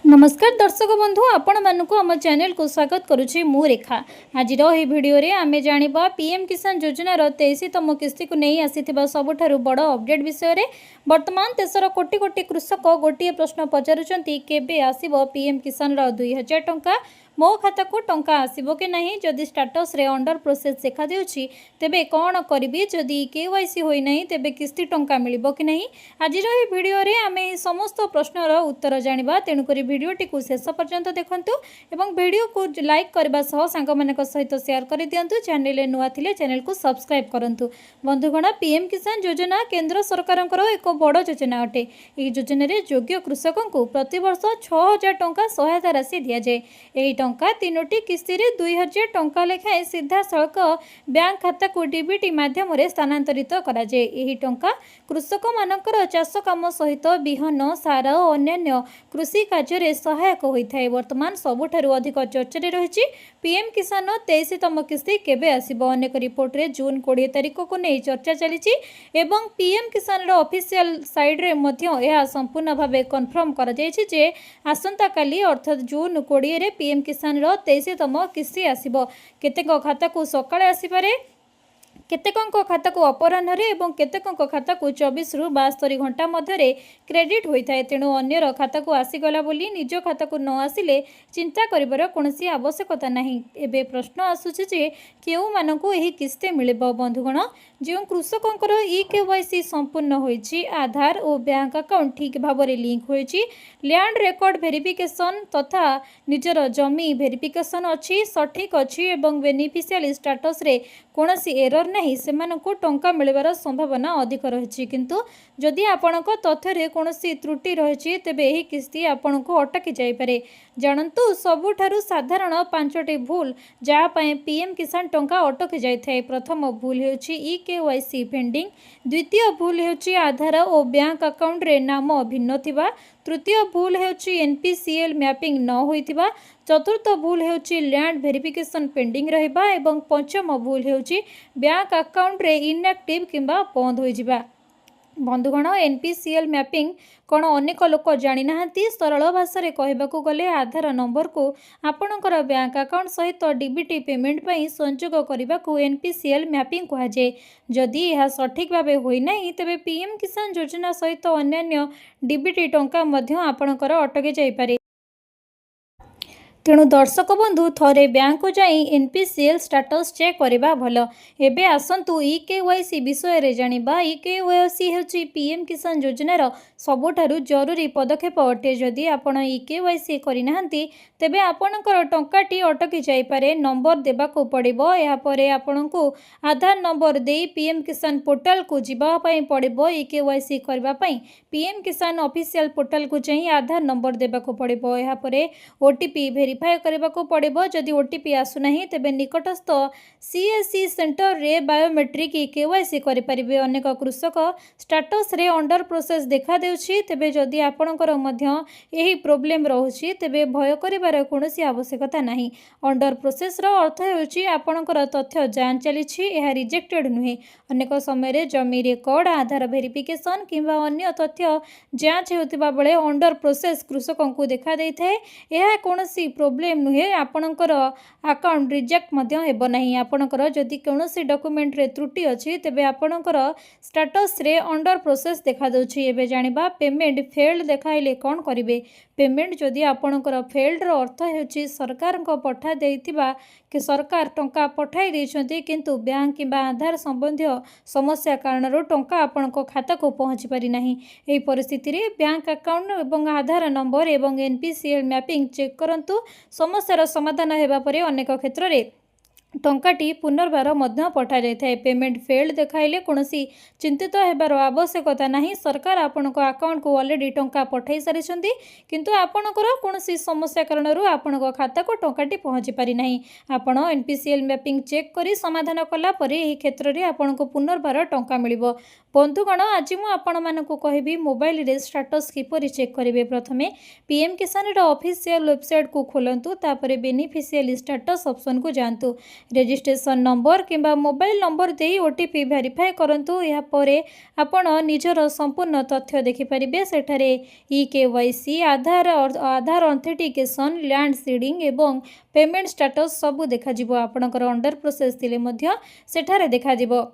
नमस्कार दर्शक बंधु आपण मानक आम चैनल को स्वागत करुच्ची मु रेखा। आज भिडियो रे आमे जानिबा पीएम किसान योजनार 23तम किस्ती को नहीं आसीथिबा सबुठारु बड़ अपडेट विषय रे। वर्तमान देशर कोटी कोटी कृषक गोटे प्रश्न पचारुचंती केबे आसीबो पीएम किसान 2000 टंका मो खाता को टंका आसीबो कि नहीं, जदि स्टाटस रे अंडर प्रोसेस देखा देउछि तेबे कोन करिबि, जदि केवाईसी होई नहीं तेबे किस्ती टंका मिलिबो कि नहीं। आज भिडियो रे आमे समस्त प्रश्नर उत्तर जानिबा, तेणु करी भिडियोटी को शेष पर्यंत देखंतु एवं भिडियो को लाइक करबा सह सांग मानक सहित शेयर कर दियंतु। चैनल नुआ थिले चैनल को सब्सक्राइब करंतु। बंधुगण, पीएम किसान योजना केंद्र सरकारଙ୍କର एक बड़ योजना अटे। ଏହି ଯୋଜନାରେ ଯୋଗ୍ୟ କୃଷକଙ୍କୁ ପ୍ରତିବର୍ଷ 6000 ଟଙ୍କା ସହାୟତା ରାଶି ଦିଆଯାଏ। ଏହି ଟଙ୍କା ତିନୋଟି କିସ୍ତିରେ 2000 ଟଙ୍କା ଲେଖାଏଁ ସିଧାସଳଖ ବ୍ୟାଙ୍କ ଖାତାକୁ ଡିବିଟି ମାଧ୍ୟମରେ ସ୍ଥାନାନ୍ତରିତ କରାଯାଏ। ଏହି ଟଙ୍କା କୃଷକମାନଙ୍କର ଚାଷ କାମ ସହିତ ବିହନ, ସାର ଓ ଅନ୍ୟାନ୍ୟ କୃଷି କାର୍ଯ୍ୟରେ ସହାୟକ ହୋଇଥାଏ। ବର୍ତ୍ତମାନ ସବୁଠାରୁ ଅଧିକ ଚର୍ଚ୍ଚାରେ ରହିଛି ପीएम किसान 23तम किस्ती केबे आसीबो। अनेक रिपोर्ट रे जून 20 तारिख को नहीं चर्चा चली एवं पीएम किसान ऑफिशियल साइड रे मध्य यह संपूर्ण भाव कन्फर्म करा जायछि जे आसंता काली अर्थात जून 20 रे पीएम किसान 23तम किस्ती आसीबो। केतेक खाता को सकाळे आसीपारे, केतेकंक खाता को अपराह्न एवं केतेकंक खाता को 24 रु 72 घंटा मध्य क्रेडिट होता है। तेणु अन्यर खाता को आसीगला बोली निज खाता को न आसिले चिंता करिबार कोनोसी आवश्यकता नहीं। एबे प्रश्न आसुछि जे केउ मानकु एही किस्ती मिलिबो। बंधुगण, जो कृषकंकर केवाईसी संपूर्ण होइछि, आधार और बैंक अकाउंट ठीक भाव में लिंक होइछि, लैंड रेकर्ड वेरिफिकेशन तथा निजर जमी वेरिफिकेशन अच्छी सठिक अच्छी एवं बेनिफिशियरी स्टाटस रे कोनोसी एरर नहीं, सेमानकु टंका मिलबार संभावना अधिक रही। किंतु जदि आपणक तथ्य रे कोनोसी त्रुटि रही तेबे एही किस्ती आपणकु अटकी जाई पारे। जानंतु सबुठारु साधारण 5टी भूल जहाँ पाए पीएम किसान टंका अटकी जाई थाए। प्रथम भूल हेउछि केवाईसी पेंडिंग, द्वितीय भूल हेउछि आधार और बैंक अकाउंट रे नाम भिन्न थिबा, तृतीय भूल हेउछि एनपीसीएल मैपिंग न होइथिबा, चतुर्थ भूल हेउछि लैंड वेरिफिकेशन पेंडिंग रहिबा एवं पंचम भूल हेउछि बैंक अकाउंट रे इनएक्टिव किंबा बंद होई जिबा। बंधुगण, एनपीसीएल मैपिंग कौन अनेक लोक जानी नाहंती। सरल भाषा रे कहबाकू गले आधार नंबर को आपणकर बैंक अकाउंट सहित डीबीटी पेमेंट पई संयोग करने को एनपीसीएल मैपिंग कहा जाए। जदि यह सठिक भाव होई नाही तेबे पीएम किसान योजना सहित अन्यान्य डीबीटी टंका मध्य आपणकर अटके जाई पारे। तेणु दर्शक बंधु थरे बैंक को जाई एनपीसीएल स्टाटस चेक करबा भल। एबे आसंतु केवाईसी विषय रे जानिबा। केवाईसी हेउछि पीएम किसान योजनार सबुठारु जरूरी पदक्षेप अटे। जदि आपण केवाईसी करि नाहंती तेबे आपणकर टंकाटी अटकी जाई पारे। नंबर देबाकू पड़िबो। या परे आपणकू आधार नंबर देई पीएम किसान पोर्टल को जिबा पई पड़िबो। केवाईसी करबा पई पीएम किसान ऑफिशियल पोर्टल को जाई आधार नंबर देबाकू पड़िबो। या परे ओटीपी वेरीफाई करने को पड़ो। जदि ओटीपी आसुना तेबे निकटस्थ सीएससी सेंटर रे बायोमेट्रिक केवाईसी करें। अनेक कृषक स्टाटस रे अंडर प्रोसेस देखा देउछि, तेबे जदि आपणकर मध्य एही प्रॉब्लम रहुछि तेबे भय करिबार कोनोसी आवश्यकता नाही। अंडर प्रोसेस रो अर्थ हेउछि आपणकर तथ्य जांच चलिछि, एहा रिजेक्टेड नुहे। अनेक समय जमी रेकर्ड, आधार वेरिफिकेशन किंबा अन्य तथ्य जांच हेउतिबा बेले अंडर प्रोसेस कृषकंकु देखा देइथाय। एहा कोनोसी प्रॉब्लम नुहे, आपणकर अकाउंट रिजेक्ट मध्य हेबो नाही। आपणकर जदि कोनोसी डॉक्यूमेंट रे त्रुटि अछि तेबे आपणकर स्टेटस रे अंडर प्रोसेस देखा दउछि। एबे जानिबा पेमेंट फेल्ड देखाइले कोन करिवे। पेमेंट जदि आपणकर फेल्ड रो अर्थ हेउछि सरकार को पठा देइथिबा कि सरकार टंका पठाई दैछन्ती किंतु बैंक किंबा आधार संबंधी समस्या कारण टंका आपणको खाता को पहुँची पारि नाही। एही परिस्थिति रे बैंक अकाउंट एवं आधार नंबर एवं एनपीसीएल मैपिंग चेक करंतु। समस्यार समाधान हेबा परे अनेक क्षेत्र रे टंकाटी पुनर्बार मध्य पठा जाए। पेमेंट फेल्ड देखाइले कोनोसी चिंतित हेबार आवश्यकता नहीं। सरकार आपणको अकाउंट को ऑलरेडी टंका पठाई सारिछन्ती किंतु आपणकर कोनोसी समस्या कारण आपणको खाता को टंकाटी पहुँची पारि नाही। आपण एनपीसीएल मैपिंग चेक करी समाधान कला परे एही क्षेत्र रे आपणको पुनर्बार टंका मिलिबो। बंधुगण, आज मु आपण मानकु कहबी मोबाइल रे स्टेटस किपरि चेक करिवे। प्रथमे पीएम किसान रो ऑफिशियल वेबसाइट को खोलंतु, तापरे बेनिफिशियरी स्टेटस ऑप्शन को जानतु। रेजिस्ट्रेशन नंबर किंबा मोबाइल नंबर दे ओटीपी वेरीफाई करंतु। या परे आपण निजर संपूर्ण तथ्य देखिपारे। सेठारे केवाईसी आधार ऑथेंटिकेशन लैंड सीडिंग एवं पेमेंट स्टेटस सबू देखाजिबो। आपणकर अंडर प्रोसेस थिले मध्य सेठारे देखाजिबो।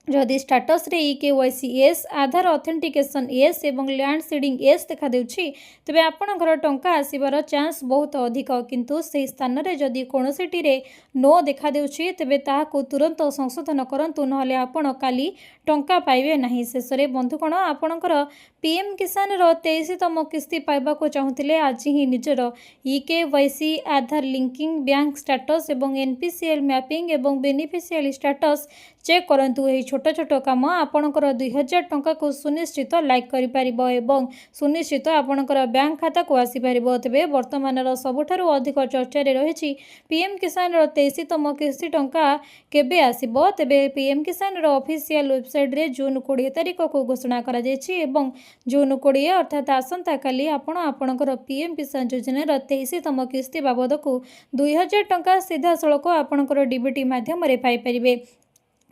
जदि स्टाटस रे केवाईसी एस आधार ऑथेंटिकेशन एस एवं लैंड सीडिंग एस देखा देउछि तबे आपणकर टंका आसीबार चांस बहुत अधिक। किंतु से स्थान रे जदि कोनोसिटी रे नो देखा देउछि तबे ताहाको तुरंत संशोधन करंतु, नहले आपण काली टंका पाइबे नाही। शेषरे बंधुगण आपणकर पीएम किसान रो 23तम किस्ती पाइबाको चाहुतिले आज ही निजर केवाईसी आधार लिंकिंग बैंक स्टेटस एवं एनपीसीएल मैपिंग एवं बेनिफिशियरी स्टेटस चेक करंतु। एही छोट छोट काम आपणकर 2000 टंका को सुनिश्चित लाइक करि परिबो एवं सुनिश्चित आपणकर बैंक खाता को आसी परिबो। तबे वर्तमानर सबुठारु अधिक चर्चा रे रहिछि पीएम किसान रो 23तम किस्ती टंका केबे आसीबो। तबे पीएम किसान रो ऑफिशियल वेबसाइट रे जून 20 तारिख को घोषणा करा जायछि एवं जून 20 अर्थात आसंता काली आपणकर पीएम किसान योजना रो 23तम किस्ती बाबद को 2000 टंका सीधा सळक आपणकर डीबीटी माध्यम रे पाई परिबे।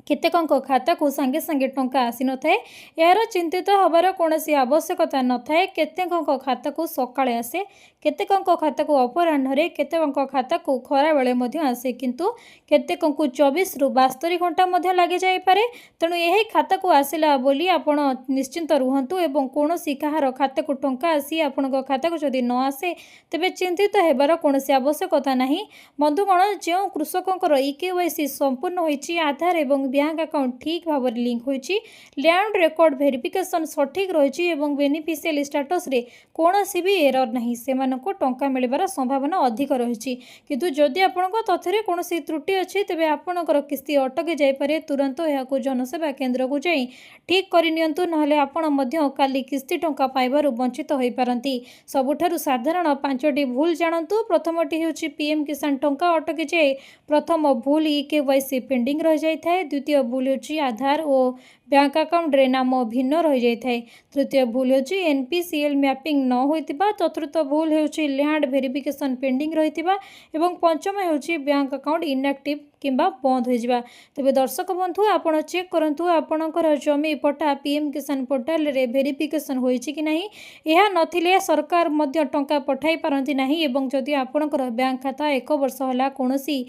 केतेकंक खाता को सांगे सांगे टंका आसी न थाए, यार चिंतित हबार कोनोसी आवश्यकता न थाए। केतेकंक खाता को सकाळे आसे, केतेकंक खाता को अपराह्न रे, केतेकंक खाता को खरा बेले मध्ये आसे, किंतु केतेकंक 24 रु 72 घंटा मध्ये लागि जाय पारे। तेणु एही खाता को आसिला बोली आपण निश्चिंत रुहंतु एवं कोनोसी कहार खाता को टंका आसी आपणक खाता को जदि न आसे तबे चिंतित हेबार कोनोसी आवश्यकता नाही। बंधुगण जे कृषकंकर केवाईसी संपूर्ण होईछि, आधार एवं बैंक अकाउंट ठीक भाव लिंक होईछि, लैंड रेकॉर्ड वेरिफिकेशन सठिक रहिछि एवं बेनिफिशियरी स्टेटस रे कोनोसी भी एरर नाही, सेमानको टंका मिलिबार संभावना अधिक रहिछि। किंतु जदि आपनको तथ्य कोनोसी त्रुटि अछि तबे आपणकर किस्ती अटके जाय पारे। तुरंत एहाको जनसेवा केंद्र को जाई ठीक करि नियंतु, नहले आपण मध्य काली किस्ती टंका पाइबारु वंचित होई पारंती। सबुठारु साधारण 5टी भूल जानंतु। प्रथमटी हेउछि पीएम किसान टंका अटके जाय। प्रथम भूल केवाईसी पेंडिंग रहि जाय थाए। द्वितीय भूल होछि आधार और बैंक अकाउंट रे नाम भिन्न रहि जाय थाए। तृतीय भूल होछि एनपीसीएल मैपिंग न होइतिबा। चतुर्थ भूल होछि लैंड वेरिफिकेशन पेंडिंग रहितिबा एवं पंचम होछि बैंक अकाउंट इनएक्टिव किंबा बंद हो जावा। तबे दर्शक बंधु आपण चेक करंतु आपणकर जमी पट्टा पीएम किसान पोर्टल रे वेरिफिकेशन होइछि कि नाही। यह नथिले सरकार मध्य टंका पठाई पारंती नाही एवं जदि आपणकर बैंक खाता 1 वर्ष होला कोनोसी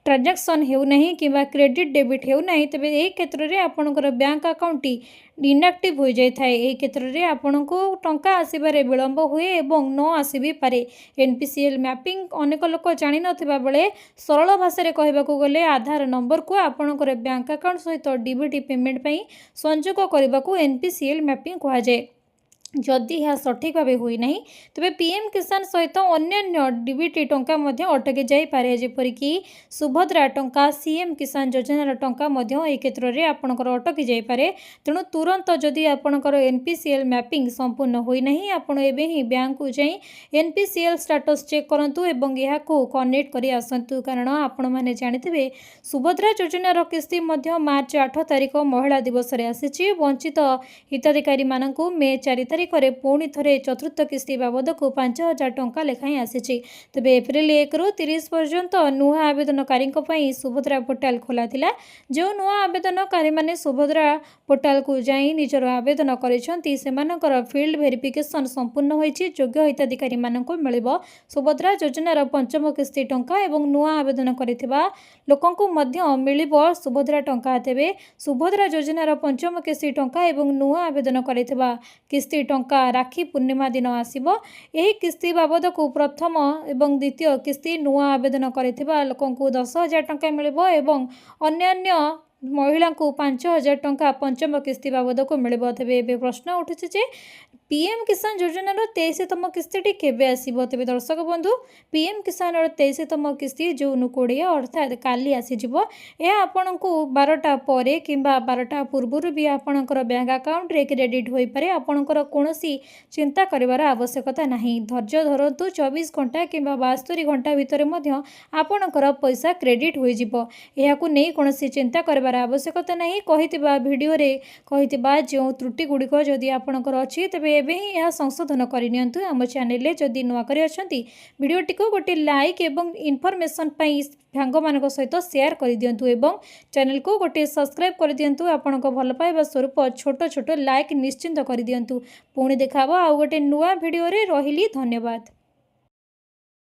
ट्रांजैक्शन हेउ नहीं किंबा क्रेडिट डेबिट हेउ नहीं तबे एही क्षेत्र रे आपणकर बैंक अकाउंट इनएक्टिव हो जाय थाए। एही क्षेत्र रे आपणको टंका आसीबारे विलंब हुए एवं न आसी भी पारे। एनपीसीएल मैपिंग अनेक लोक जानि नथिबा बेले सरल भाषा रे कहबाकू गले आधार नंबर को आपणकर बैंक अकाउंट सहित डीबीटी पेमेंट पई संयोग करबाकू एनपीसीएल मैपिंग कहा जाय। जदि यह सठिक भाव हुई नहीं तबे पीएम किसान सहित अन्य डीबीटी टंका मध्य अटके जाई पारे। जेपरिक सुभद्रा टंका सीएम किसान योजनार टंका मध्य एही क्षेत्र रे आपणकर अटकी जाई पारे। तेणु तुरंत जदि आपणकर एनपीसीएल मैपिंग संपूर्ण होई नहीं आपण एबे ही बैंक को जाई एनपीसीएल स्टेटस चेक करंतु एवं यहा को कनेक्ट करी आसंतु। कारण आपण माने जानिथिबे सुभद्रा योजनार किस्ती मध्य मार्च 8 तारिख महिला दिवस रे आसीछि। वंचित हिताधिकारी मानकु मे 4 तारिख रे पुणी थरे चतुर्थ किस्ती बाबद को 5000 टंका लेखाई आसीछि। तबे एप्रिल 1 रु 30 पर्यंत नुआ आवेदनकारी सुभद्रा पोर्टाल खोला थिला। जो नुआ आवेदनकारी माने सुभद्रा पोर्टाल को जाई निजर आवेदन करिसंती सेमानकर फील्ड वेरिफिकेशन संपूर्ण होईछि। योग्य हिताधिकारी मानकु मिलिबो सुभद्रा योजनार पंचम किस्ती टंका एवं नुआ आवेदन करिथिबा लोकंकु मध्य मिलिबो सुभद्रा टंका। तेबे सुभद्रा योजनार पंचम किस्ती टंका एवं नुआ आवेदन करिथिबा किस्ती टंका राखी पूर्णिमा दिन आसीबो। एही किस्ती बाबद को प्रथम एवं द्वितीय किस्ती नुआ आवेदन करिथिबा लोकंकु 10,000 टंका मिलिबो एवं अन्य महिला को 5,000 टंका पंचम किस्ती बाबद को मिलिबो। तेबे एबे प्रश्न उठिछि जे पीएम किसान योजनार 23तम किस्ती केबे आसीबो। तेबे दर्शक बंधु पीएम किसान 23तम किस्ती जून 20 अर्थात काली आसी जिवो। ए आपनकु 12टा परे किंबा 12टा पूर्वरु भी आपनकर बैंक अकाउंट रे क्रेडिट होई पारे। आपनकर कोनोसी चिंता करिवार आवश्यकता नाही। धैर्य धरंतु 24 घंटा किंबा 72 घंटा भितर मध्य आपनकर पैसा क्रेडिट होई जिवो। एहाकु नै कोनोसी चिंता करिवार आवश्यकता नाही। कहितिबा वीडियो रे कहितिबा जो त्रुटि गुडिक जदि आपनकर अछि तबे एबे ही यह संशोधन करनियंतु। आम चैनल जदि नुआ करे अछंती वीडियोटी को गोटे लाइक एवं इन्फॉर्मेशन पई सांग मानक सहित शेयर कर दियंतु एवं चैनल को गोटे सब्सक्राइब कर दियंतु। आपनक भल पाइबा स्वरूप छोट छोट लाइक निश्चिंत कर दियंतु। पुणी देखाबो आ गोटे नुआ वीडियो रे। रहिली धन्यवाद।